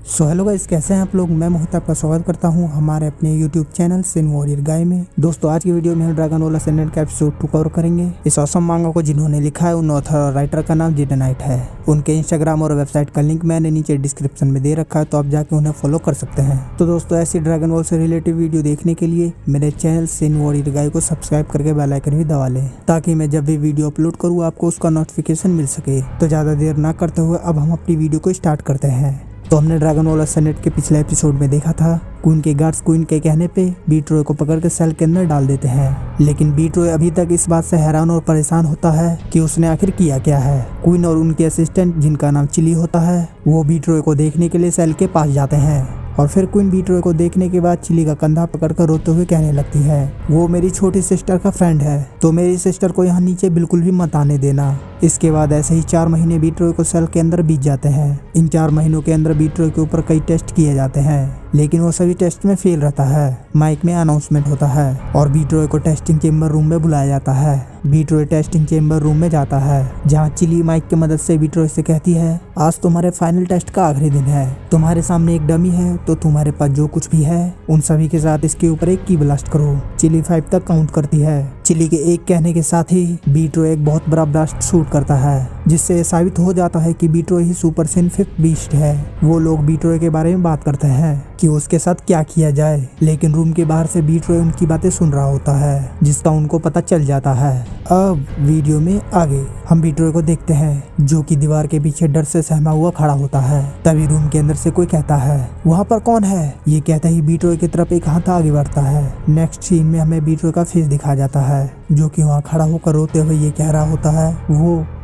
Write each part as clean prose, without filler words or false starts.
So hello guys, कैसे हैं आप लोग। मैं मोहित आपका स्वागत करता हूं हमारे अपने यूट्यूब चैनल सिन वॉरियर गाय में। दोस्तों, आज की वीडियो में हम ड्रैगन बॉल असेंडेंट का एपिसोड 2 कवर करेंगे। इस ऑसम मांगा को जिन्होंने लिखा है उन ऑथर और राइटर का नाम जेडा नाइट है। उनके इंस्टाग्राम और वेबसाइट का लिंक मैंने नीचे डिस्क्रिप्शन में दे रखा है, तो आप जाके उन्हें फॉलो कर सकते हैं। तो दोस्तों, ऐसी ड्रैगन बॉल से रिलेटेड वीडियो देखने के लिए मेरे चैनल सिन वॉरियर गाय को सब्सक्राइब करके बेल आइकन भी दबा लें, ताकि मैं जब भी वीडियो अपलोड करूँ आपको उसका नोटिफिकेशन मिल सके। तो ज्यादा देर ना करते हुए अब हम अपनी वीडियो को स्टार्ट करते हैं। तो हमने ड्रैगन बॉल असेंडेंट के पिछले एपिसोड में देखा था क्वीन के गार्ड्स क्वीन के कहने पे बीट्रॉय को पकड़ के सेल के अंदर डाल देते हैं, लेकिन बीट्रॉय अभी तक इस बात से हैरान और परेशान होता है कि उसने आखिर किया क्या है। क्वीन और उनके असिस्टेंट जिनका नाम चिली होता है वो बीट्रॉय को देखने के लिए सेल के पास जाते हैं, और फिर क्वीन बीट्रॉय को देखने के बाद चिली का कंधा पकड़कर रोते हुए कहने लगती है वो मेरी छोटी सिस्टर का फ्रेंड है, तो मेरी सिस्टर को यहाँ नीचे बिल्कुल भी मत आने देना। इसके बाद ऐसे ही 4 महीने बीट्रॉय को सेल के अंदर बीत जाते हैं। इन 4 महीनों के अंदर बीट्रॉय के ऊपर कई टेस्ट किए जाते हैं, लेकिन वो सभी टेस्ट में फेल रहता है। माइक में अनाउंसमेंट होता है और बीट्रॉय को टेस्टिंग चेम्बर रूम में बुलाया जाता है। बीट्रॉय टेस्टिंग चेम्बर रूम में जाता है, जहाँ चिली माइक की मदद से बीट्रॉय से कहती है आज तुम्हारे फाइनल टेस्ट का आखिरी दिन है, तुम्हारे सामने एक डमी है, तो तुम्हारे पास जो कुछ भी है उन सभी के साथ इसके ऊपर एक की ब्लास्ट करो। चिली 5 तक काउंट करती है। चिली के एक कहने के साथ ही बीट्रॉय एक बहुत बड़ा ब्लास्ट शूट करता है, जिससे साबित हो जाता है कि बीट्रॉय ही सुपर सेन 5th बीस्ट है। वो लोग बीट्रॉय के बारे में बात करते हैं कि उसके साथ क्या किया जाए, लेकिन रूम के बाहर से बीट्रॉय उनकी बातें सुन रहा होता है, जिसका उनको पता चल जाता है। अब वीडियो में आगे हम बीट्रॉय को देखते हैं, जो कि दीवार के पीछे डर से सहमा हुआ खड़ा होता है। तभी रूम के अंदर से कोई कहता है वहाँ पर कौन है। ये कहते ही बीट्रॉय की तरफ एक हाथ आगे बढ़ता है। नेक्स्ट सीन में हमें बीट्रॉय का फेस दिखाया जाता है, जो कि वहाँ खड़ा होकर रोते हुए ये कह रहा होता है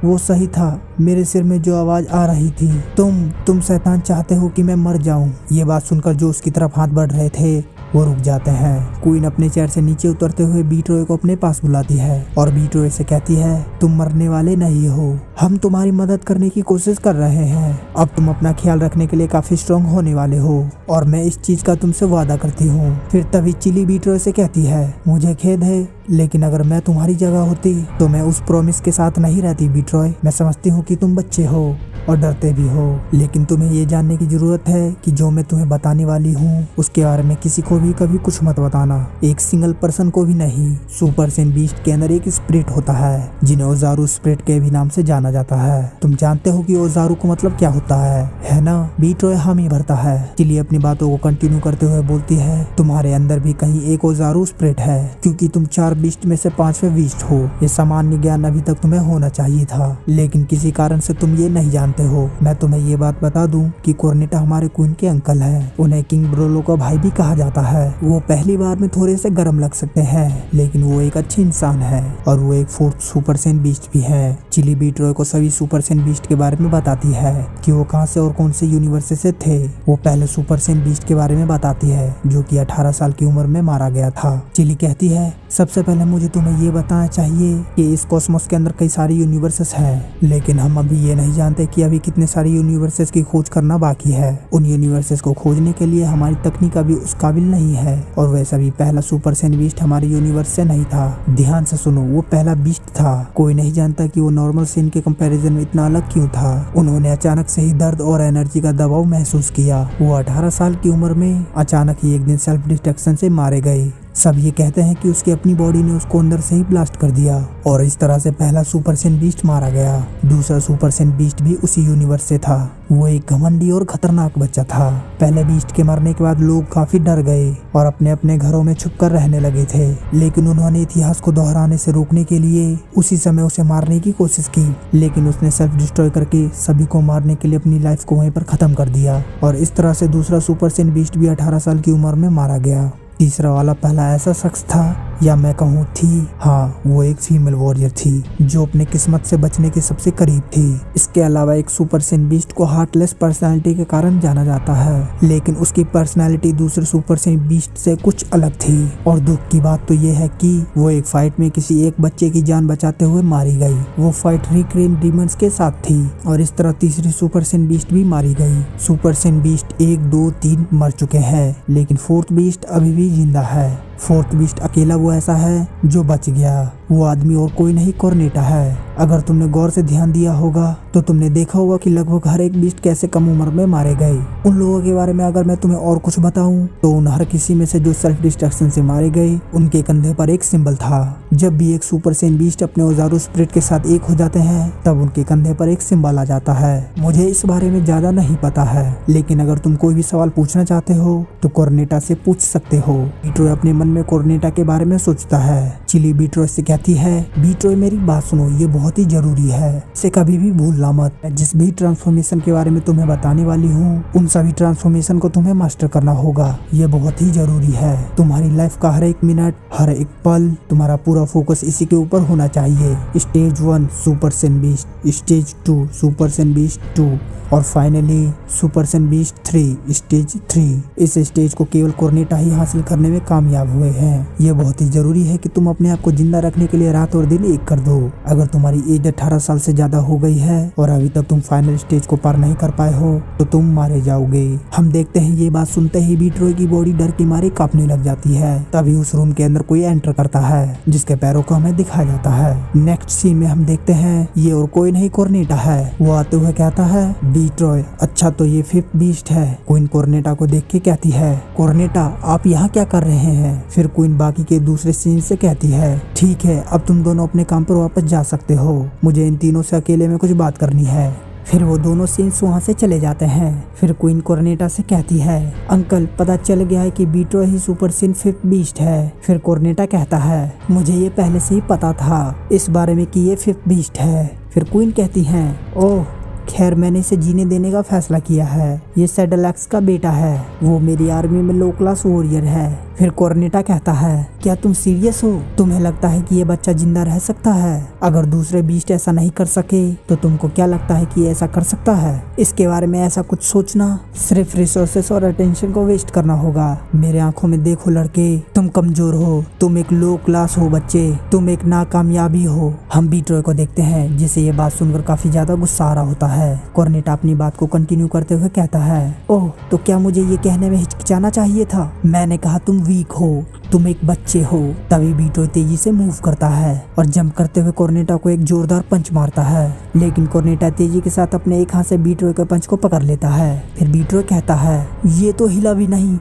वो सही था, मेरे सिर में जो आवाज आ रही थी, तुम शैतान चाहते हो कि मैं मर जाऊं। ये बात सुनकर जो उसकी तरफ हाथ बढ़ रहे थे वो रुक जाते हैं। क्वीन अपने चेयर से नीचे उतरते हुए बीट्रॉय को अपने पास बुलाती है और बीट्रॉय से कहती है तुम मरने वाले नहीं हो, हम तुम्हारी मदद करने की कोशिश कर रहे हैं। अब तुम अपना ख्याल रखने के लिए काफी स्ट्रॉन्ग होने वाले हो, और मैं इस चीज का तुमसे वादा करती हूँ। फिर तभी चिली बीट्रॉय से कहती है मुझे खेद है, लेकिन अगर मैं तुम्हारी जगह होती तो मैं उस प्रॉमिस के साथ नहीं रहती बीट्रॉय। मैं समझती हूँ कि तुम बच्चे हो और डरते भी हो, लेकिन तुम्हें ये जानने की जरूरत है कि जो मैं तुम्हें बताने वाली हूँ उसके बारे में किसी को भी कभी कुछ मत बताना, एक सिंगल पर्सन को भी नहीं। सुपर सेन बीस्ट के अंदर एक स्पिरिट होता है जिन्हें ओजारू स्पिरिट के भी नाम से जाना जाता है। तुम जानते हो कि ओजारू को मतलब क्या होता है ना। बीट्रॉय हामी भरता है। चिली अपनी बातों को कंटिन्यू करते हुए बोलती है तुम्हारे अंदर भी कहीं एक ओजारू स्पिरिट है, क्योंकि तुम 4 बीस्ट में से 5वें बीस्ट हो। ये सामान्य ज्ञान अभी तक तुम्हें होना चाहिए था, लेकिन किसी कारण से तुम ये नहीं जानते हो। मैं तुम्हें ये बात बता दूं कि कोर्नेटा हमारे क्वीन के अंकल हैं। उन्हें किंग ब्रोलो का भाई भी कहा जाता है। वो पहली बार में थोड़े से गर्म लग सकते हैं, लेकिन वो एक अच्छे इंसान है और वो एक 4th सुपर सेन बीस्ट भी है। चिली बीट्रॉय को सभी सुपर सेन बीस्ट के बारे में बताती है कि वो कहां से और कौन से यूनिवर्स से थे। वो पहले सुपर सेन बीस्ट के बारे में बताती है, जो कि 18 साल की उम्र में मारा गया था। चिली कहती है सबसे पहले मुझे तुम्हें ये बताना चाहिए कि इस कॉस्मोस के अंदर कई सारे यूनिवर्सेस हैं, लेकिन हम अभी ये नहीं जानते कि अभी कितने सारे यूनिवर्सेस की खोज करना बाकी है। उन यूनिवर्सेस को खोजने के लिए हमारी तकनीक अभी उस काबिल नहीं है, और वैसा भी पहला सुपर सेन बीस्ट हमारे यूनिवर्स से नहीं था। ध्यान से सुनो, वो पहला बीस्ट था। कोई नहीं जानता कि वो नॉर्मल सेन के कंपैरिजन में इतना अलग क्यों था। उन्होंने अचानक से ही दर्द और एनर्जी का दबाव महसूस किया। वो 18 साल की उम्र में अचानक ही एक दिन सेल्फ डिस्ट्रक्शन से मारे गए। सब ये कहते हैं कि उसकी अपनी बॉडी ने उसको अंदर से ही ब्लास्ट कर दिया, और इस तरह से पहला सुपर सेन बीस्ट मारा गया। दूसरा सुपर सेन बीस्ट भी उसी यूनिवर्स से था। वो एक घमंडी और खतरनाक बच्चा था। पहले बीस्ट के मरने के बाद लोग काफी डर गए और अपने अपने घरों में छुपकर रहने लगे थे, लेकिन उन्होंने इतिहास को दोहराने से रोकने के लिए उसी समय उसे मारने की कोशिश की, लेकिन उसने सेल्फ डिस्ट्रॉय करके सभी को मारने के लिए अपनी लाइफ को वहीं पर खत्म कर दिया, और इस तरह से दूसरा सुपर सेन बीस्ट भी 18 साल की उम्र में मारा गया। तीसरा वाला पहला ऐसा शख्स था, या मैं कहूँ थी, हाँ वो एक फीमेल वॉरियर थी जो अपने किस्मत से बचने के सबसे करीब थी। इसके अलावा एक सुपर सेन बीस्ट को हार्टलेस पर्सनालिटी के कारण जाना जाता है, लेकिन उसकी पर्सनालिटी दूसरे सुपर सेन बीस्ट से कुछ अलग थी। और दुख की बात तो ये है कि वो एक फाइट में किसी एक बच्चे की जान बचाते हुए मारी गई। वो फाइट रिक्रेन डीमंस के साथ थी, और इस तरह तीसरी सुपर सेन बीस्ट भी मारी गई। सुपर सेन बीस्ट 1, 2, 3 मर चुके हैं, लेकिन 4th बीस्ट अभी भी जिंदा है। 4th बीस्ट अकेला वो ऐसा है जो बच गया। वो आदमी और कोई नहीं कोर्नेटा है। अगर तुमने गौर से ध्यान दिया होगा तो तुमने देखा होगा कि लगभग हर एक बीस्ट कैसे कम उम्र में मारे गए। उन लोगों के बारे में अगर मैं तुम्हें और कुछ बताऊं तो उन हर किसी में से जो सेल्फ डिस्ट्रक्शन से मारे गए उनके कंधे पर एक सिंबल था। जब भी एक सुपर सेन बीस्ट अपने ओजारू स्पिरिट के साथ एक हो जाते हैं तब उनके कंधे पर एक सिंबल आ जाता है। मुझे इस बारे में ज्यादा नहीं पता है, लेकिन अगर तुम कोई भी सवाल पूछना चाहते हो तो कोर्नेटा से पूछ सकते हो। बीट्रॉय अपने मन में कोर्नेटा के बारे में सोचता है। चिली बीट्रॉय से कहती है, बीट्रॉय मेरी बात सुनो, ये बहुत ही जरूरी है, इसे कभी भी भूलना मत। जिस भी ट्रांसफॉर्मेशन के बारे में तुम्हें बताने वाली हूँ उन सभी ट्रांसफॉर्मेशन को तुम्हें मास्टर करना होगा। ये बहुत ही जरूरी है। तुम्हारी लाइफ का हर एक मिनट, हर एक पल, तुम्हारा पूरा फोकस इसी के ऊपर होना चाहिए। स्टेज 1 सुपर सेन बीस्ट, स्टेज 2 सुपर सेन बीस्ट 2 और फाइनली सुपर सेन बीस्ट 3 स्टेज 3। इस स्टेज को केवल कोर्नेटा ही हासिल करने में कामयाब हुए हैं। ये बहुत ही जरूरी है कि तुम अपने आप को जिंदा रखने के लिए रात और दिन एक कर दो। अगर तुम्हारी एज 18 साल से ज्यादा हो गई है और अभी तक तुम फाइनल स्टेज को पार नहीं कर पाए हो तो तुम मारे जाओगे। हम देखते हैं ये बात सुनते ही बीट्रॉय की बॉडी डर के मारे कांपने लग जाती है। तभी उस रूम के अंदर कोई एंटर करता है जिसके पैरों को हमें दिखाया जाता है। नेक्स्ट सीन में हम देखते हैं ये और कोई नहीं कोर्नेटा है। वो आते हुए कहता है, बीट्रॉय अच्छा तो ये 5th बीस्ट है। क्वीन कोर्नेटा को देख के कहती है, कोर्नेटा आप यहाँ क्या कर रहे हैं? फिर क्वीन बाकी के दूसरे सीन से कहती है, ठीक है अब तुम दोनों अपने काम पर वापस जा सकते हो, मुझे इन तीनों से अकेले में कुछ बात करनी है। फिर वो दोनों सीन्स वहाँ से चले जाते हैं। फिर क्वीन कोर्नेटा से कहती है, अंकल पता चल गया है कि बीट्रॉय ही सुपर सेन 5th बीस्ट है। फिर कोर्नेटा कहता है, मुझे ये पहले से ही पता था इस बारे में कि ये 5th बीस्ट है। फिर क्वीन कहती है, ओह खैर मैंने इसे जीने देने का फैसला किया है। ये सैडलैक्स का बेटा है, वो मेरी आर्मी में लो क्लास वॉरियर है। फिर कोर्नेटा कहता है, क्या तुम सीरियस हो? तुम्हें लगता है कि ये बच्चा जिंदा रह सकता है? अगर दूसरे बीस्ट ऐसा नहीं कर सके तो तुमको क्या लगता है कि ये ऐसा कर सकता है? इसके बारे में ऐसा कुछ सोचना सिर्फ रिसोर्सेस और अटेंशन को वेस्ट करना होगा। मेरे आंखों में देखो लड़के, तुम कमजोर हो, तुम एक लो क्लास हो बच्चे, तुम एक नाकामयाबी हो। हम बीट्रॉय को देखते हैं जिसे ये बात सुनकर काफी ज्यादा गुस्सा आ रहा होता है। कोर्नेटा अपनी बात को कंटिन्यू करते हुए कहता है, ओह तो क्या मुझे ये कहने में हिचकिचाना चाहिए था? मैंने कहा तुम वीक हो, तुम एक बच्चे हो। तभी बीट्रॉय तेजी से मूव करता है और जंप करते हुए कोर्नेटा को एक जोरदार पंच मारता है, लेकिन कोर्नेटा तेजी के साथ अपने एक हाथ से बीट्रॉय के पंच को पकड़ लेता है। फिर बीट्रॉय कहता है, ये तो हिला भी नहीं,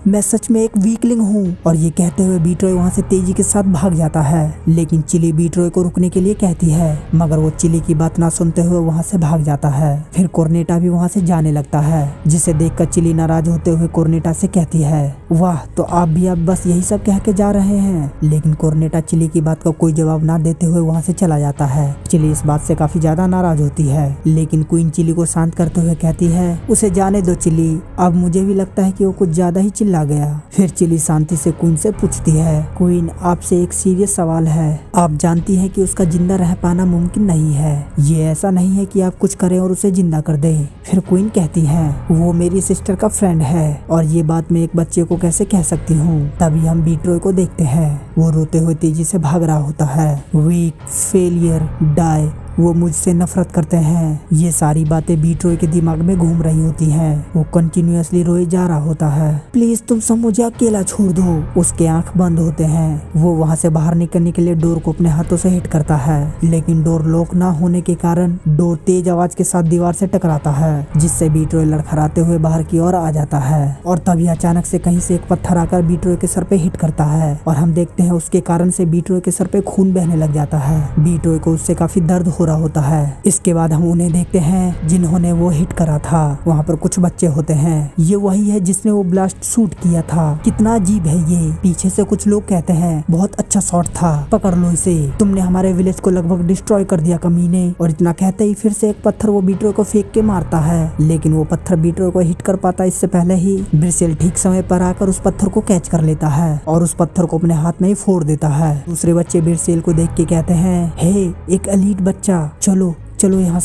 मैं सच में एक वीकलिंग हूँ। और ये कहते हुए बीट्रॉय वहाँ से तेजी के साथ भाग जाता है, लेकिन चिली बीट्रॉय को रुकने के लिए कहती है, मगर वो चिली की बात ना सुनते हुए वहाँ से भाग जाता है। फिर कोर्नेटा भी वहाँ से जाने लगता है, जिसे देखकर चिली नाराज होते हुए कोर्नेटा से कहती है, वाह तो आप भी अब बस यही सब कह के जा रहे हैं। लेकिन कोर्नेटा चिली की बात का कोई जवाब ना देते हुए वहाँ से चला जाता है। चिली इस बात से काफी ज्यादा नाराज होती है, लेकिन क्वीन चिली को शांत करते हुए कहती है, उसे जाने दो चिली, अब मुझे भी लगता है कि वो कुछ ज्यादा ही चिल्ला गया। फिर चिली शांति से क्वीन से पूछती है, क्वीन आपसे एक सीरियस सवाल है, आप जानती है कि उसका जिंदा रह पाना मुमकिन नहीं है। ये ऐसा नहीं है कि आप कुछ करें और उसे जिंदा कर दें। फिर क्वीन कहती है, वो मेरी सिस्टर का फ्रेंड है और ये बात मैं एक बच्चे को कैसे कह सकती हूँ। तभी हम बीट्रॉय को देखते हैं, वो रोते हुए तेजी से भाग रहा होता है। वीक, फेलियर, डाई, वो मुझसे नफरत करते हैं। ये सारी बातें बीट्रॉय के दिमाग में घूम रही होती हैं। वो कंटिन्यूअसली रोए जा रहा होता है, प्लीज तुम सब मुझे अकेला छोड़ दो। उसके आंख बंद होते हैं। वो वहाँ से बाहर निकलने के लिए डोर को अपने हाथों से हिट करता है, लेकिन डोर लॉक ना होने के कारण डोर तेज आवाज के साथ दीवार से टकराता है, जिससे बीट्रॉय लड़खड़ाते हुए बाहर की ओर आ जाता है। और तभी अचानक से कहीं से एक पत्थर आकर बीट्रॉय के सर पे हिट करता है और हम देखते हैं उसके कारण से बीट्रॉय के सर पे खून बहने लग जाता है। बीट्रॉय को उससे काफी दर्द हो रहा होता है। इसके बाद हम उन्हें देखते हैं जिन्होंने वो हिट करा था। वहाँ पर कुछ बच्चे होते हैं। ये वही है जिसने वो ब्लास्ट शूट किया था। कितना अजीब है ये। पीछे से कुछ लोग कहते हैं, बहुत अच्छा शॉट था, पकड़ लो इसे, तुमने हमारे विलेज को लगभग डिस्ट्रॉय कर दिया कमीने। और इतना कहते ही फिर से एक पत्थर वो बीट्रॉय को फेंक के मारता है, लेकिन वो पत्थर बीट्रॉय को हिट कर पाता इससे पहले ही ब्रिसेल ठीक समय पर आकर उस पत्थर को कैच कर लेता है और उस पत्थर को अपने हाथ में ही फोड़ देता है। दूसरे बच्चे ब्रिसेल को देख के कहते हैं, हे एक एलीट बच्चा, चलो यहाँ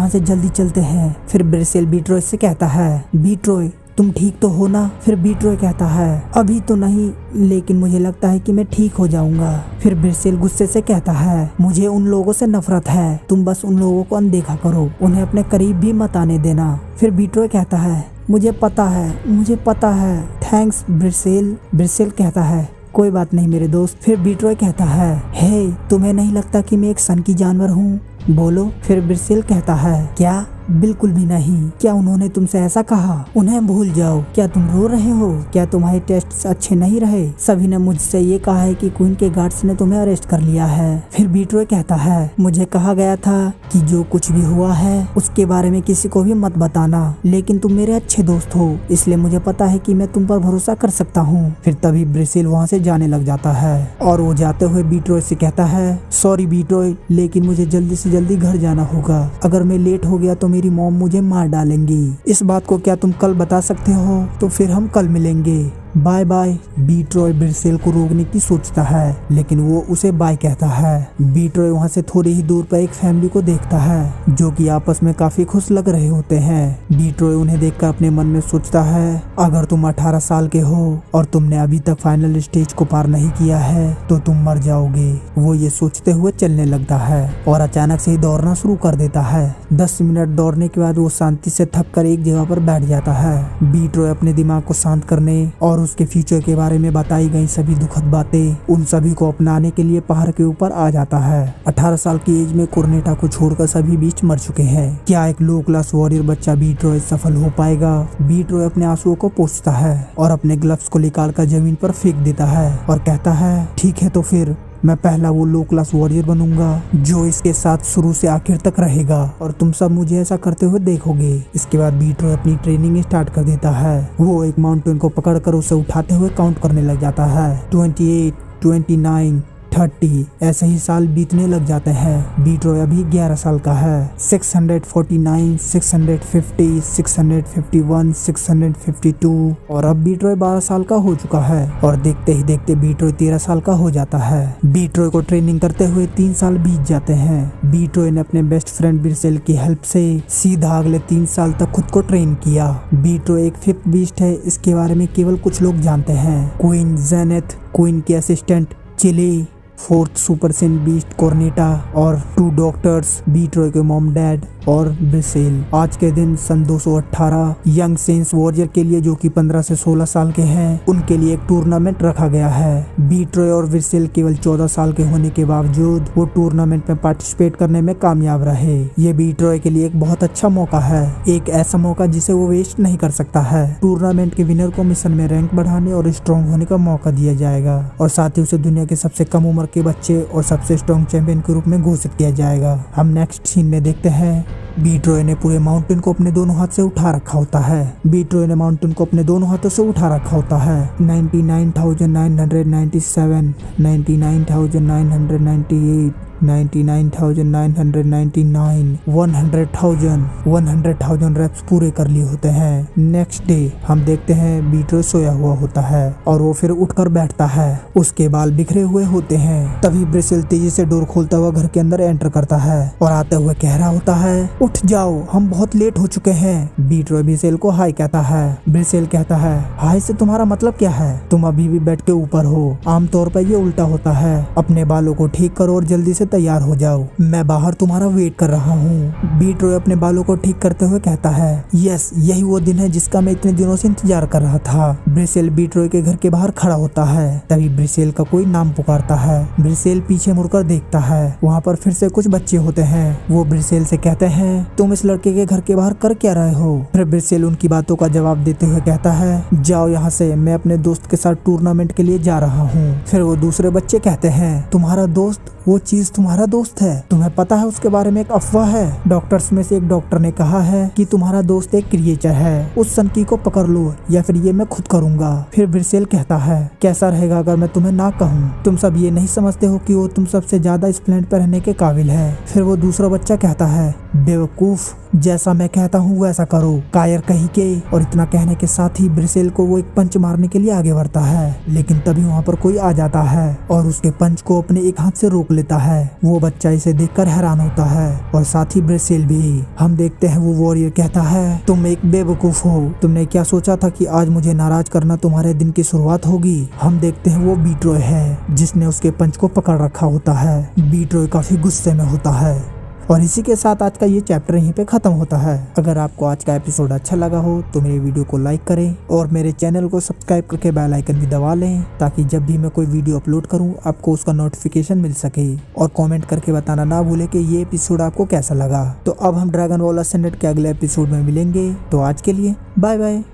से जल्दी चलते हैं। फिर ब्रिसेल बीट्रॉय से कहता है, बीट्रॉय तुम ठीक तो हो ना? फिर बीट्रॉय कहता है, अभी तो नहीं, लेकिन मुझे लगता है कि मैं ठीक हो जाऊंगा। फिर ब्रिसेल गुस्से से कहता है, मुझे उन लोगों से नफरत है, तुम बस उन लोगों को अनदेखा करो, उन्हें अपने करीब भी मत आने देना। फिर बीट्रॉय कहता है, मुझे पता है, थैंक्स ब्रिसेल। ब्रिसेल कहता है, कोई बात नहीं मेरे दोस्त। फिर बीट्रॉय कहता है, हे तुम्हें नहीं लगता कि मैं एक सन की जानवर हूँ? बोलो। फिर ब्रिसेल कहता है, क्या? बिल्कुल भी नहीं। क्या उन्होंने तुमसे ऐसा कहा? उन्हें भूल जाओ। क्या तुम रो रहे हो? क्या तुम्हारे टेस्ट अच्छे नहीं रहे? सभी ने मुझसे ये कहा है कि क्वीन के गार्ड्स ने तुम्हें अरेस्ट कर लिया है। फिर बीट्रॉय कहता है, मुझे कहा गया था कि जो कुछ भी हुआ है उसके बारे में किसी को भी मत बताना, लेकिन तुम मेरे अच्छे दोस्त हो, इसलिए मुझे पता है कि मैं तुम पर भरोसा कर सकता हूँ। फिर तभी ब्रिसेल वहाँ से जाने लग जाता है और वो जाते हुए बीट्रॉय से कहता है, सॉरी बीट्रॉय, लेकिन मुझे जल्दी से जल्दी घर जाना होगा। अगर मैं लेट हो गया तो मेरी मॉम मुझे मार डालेंगी। इस बात को क्या तुम कल बता सकते हो? तो फिर हम कल मिलेंगे। Bye bye. बीट्रॉय ब्रिसेल को रोकने की सोचता है, लेकिन वो उसे बाय कहता है। बीट्रॉय वहाँ से थोड़ी ही दूर पर एक फैमिली को देखता है जो कि आपस में काफी खुश लग रहे होते हैं। बीट्रॉय उन्हें देखकर अपने मन में सोचता है, अगर तुम 18 साल के हो और तुमने अभी तक फाइनल स्टेज को पार नहीं किया है तो तुम मर जाओगे। वो ये सोचते हुए चलने लगता है और अचानक से ही दौड़ना शुरू कर देता है। 10 मिनट दौड़ने के बाद वो शांति से थक कर एक जगह पर बैठ जाता है। बीट्रॉय अपने दिमाग को शांत करने और उसके फ्यूचर के बारे में बताई गई सभी दुखद बातें उन सभी को अपनाने के लिए पहाड़ के ऊपर आ जाता है। 18 साल की एज में कोर्नेटा को छोड़कर सभी बीच मर चुके हैं। क्या एक लो क्लास वॉरियर बच्चा बीट्रॉय सफल हो पाएगा? बीट्रॉय अपने आंसुओं को पोंछता है और अपने ग्लव्स को निकाल कर जमीन पर फेंक देता है और कहता है, ठीक है तो फिर मैं पहला वो लो क्लास वॉरियर बनूंगा जो इसके साथ शुरू से आखिर तक रहेगा और तुम सब मुझे ऐसा करते हुए देखोगे। इसके बाद बीट्रॉय अपनी ट्रेनिंग स्टार्ट कर देता है। वो एक माउंटेन को पकड़कर उसे उठाते हुए काउंट करने लग जाता है। 28, 29, 30 ऐसे ही साल बीतने लग जाते हैं। बीट्रॉय अभी 11 साल का है। 649, 650, 651, 652 और अब बीट्रॉय 12 साल का हो चुका है और देखते ही देखते बीट्रॉय 13 साल का हो जाता है। बीट्रॉय को ट्रेनिंग करते हुए 3 साल बीत जाते हैं। बीट्रॉय ने अपने बेस्ट फ्रेंड ब्रिसेल की हेल्प से सीधा अगले 3 साल तक खुद को ट्रेन किया। बीट्रॉय एक फिफ्थ बीस्ट है, इसके बारे में केवल कुछ लोग जानते हैं। क्वीन जेनेथ, क्वीन की असिस्टेंट चिली, 4th सुपर सेन बीस्ट कोर्नेटा और 2 डॉक्टर्स, बीट्रॉय के मॉम डैड और ब्रिसेल। आज के दिन सन 218 यंग सेंस वॉरियर के लिए जो कि 15 से 16 साल के हैं उनके लिए एक टूर्नामेंट रखा गया है। बीट्रॉय और ब्रिसेल केवल 14 साल के होने के बावजूद वो टूर्नामेंट में पार्टिसिपेट करने में कामयाब रहे। ये बीट्रॉय के लिए एक बहुत अच्छा मौका है, एक ऐसा मौका जिसे वो वेस्ट नहीं कर सकता है। टूर्नामेंट के विनर को मिशन में रैंक बढ़ाने और स्ट्रॉन्ग होने का मौका दिया जाएगा और साथ ही उसे दुनिया के सबसे कम उम्र के बच्चे और सबसे स्ट्रॉन्ग चैंपियन के रूप में घोषित किया जाएगा। हम नेक्स्ट सीन में देखते हैं बीट्रॉय ने पूरे माउंटेन को अपने दोनों हाथ से उठा रखा होता है। बीट्रॉय ने माउंटेन को अपने दोनों हाथों से उठा रखा होता है। 99,997, 99,998, 99,999, 100,000 रेप्स पूरे कर लिए होते हैं। नेक्स्ट डे हम देखते हैं बीट्रॉय सोया हुआ होता है और वो फिर उठकर बैठता है। उसके बाल बिखरे हुए होते हैं। तभी ब्रिसेल तेजी से डोर खोलता हुआ घर के अंदर एंटर करता है और आते हुए कह रहा होता है, उठ जाओ, हम बहुत लेट हो चुके हैं। बीट्रॉय ब्रिसेल को हाय कहता है। ब्रिसेल कहता है, हाय से तुम्हारा मतलब क्या है? तुम अभी भी बेड के ऊपर हो। आमतौर पर ये उल्टा होता है। अपने बालों को ठीक करो और जल्दी से तैयार हो जाओ, मैं बाहर तुम्हारा वेट कर रहा हूँ। बीट्रॉय अपने बालों को ठीक करते हुए कहता है, यस, यही वो दिन है जिसका मैं इतने दिनों से इंतजार कर रहा था। ब्रिसेल बीट्रॉय के घर के बाहर खड़ा होता है। तभी ब्रिसेल का कोई नाम पुकारता है। ब्रिसेल पीछे मुड़कर देखता है। वहाँ पर फिर से कुछ बच्चे होते हैं। वो ब्रिसेल से कहते हैं, तुम इस लड़के के घर के बाहर कर क्या रहे हो? फिर ब्रिसेल उनकी बातों का जवाब देते हुए कहता है, जाओ यहाँ से, मैं अपने दोस्त के साथ टूर्नामेंट के लिए जा रहा हूँ। फिर वो दूसरे बच्चे कहते हैं, तुम्हारा दोस्त? वो चीज तुम्हारा दोस्त है? तुम्हें पता है उसके बारे में एक अफवाह है। डॉक्टर्स में से एक डॉक्टर ने कहा है कि तुम्हारा दोस्त एक क्रिएचर है, उस सनकी को पकड़ लो या फिर ये मैं खुद करूंगा। फिर ब्रिसेल कहता है, कैसा रहेगा अगर मैं तुम्हें ना कहूँ? तुम सब ये नहीं समझते हो कि वो तुम सबसे ज्यादा इस प्लेनेट पर रहने के काबिल है। फिर वो दूसरा बच्चा कहता है, बेवकूफ, जैसा मैं कहता हूँ वैसा करो, कायर कहीं के। और इतना कहने के साथ ही ब्रिसेल को वो एक पंच मारने के लिए आगे बढ़ता है, लेकिन तभी वहाँ पर कोई आ जाता है और उसके पंच को अपने एक हाथ से रोक लेता है। वो बच्चा इसे देखकर हैरान होता है और साथ ही ब्रिसेल भी। हम देखते हैं वो वॉरियर कहता है, तुम एक बेवकूफ हो, तुमने क्या सोचा था कि आज मुझे नाराज करना तुम्हारे दिन की शुरुआत होगी? हम देखते हैं वो बीट्रॉय है जिसने उसके पंच को पकड़ रखा होता है। बीट्रॉय काफी गुस्से में होता है। और इसी के साथ आज का ये चैप्टर यहीं पे खत्म होता है। अगर आपको आज का एपिसोड अच्छा लगा हो तो मेरे वीडियो को लाइक करें और मेरे चैनल को सब्सक्राइब करके बेल आइकन भी दबा लें, ताकि जब भी मैं कोई वीडियो अपलोड करूं आपको उसका नोटिफिकेशन मिल सके। और कमेंट करके बताना ना भूले कि ये एपिसोड आपको कैसा लगा। तो अब हम ड्रैगन बॉल असेंडेड के अगले एपिसोड में मिलेंगे। तो आज के लिए बाय बाय।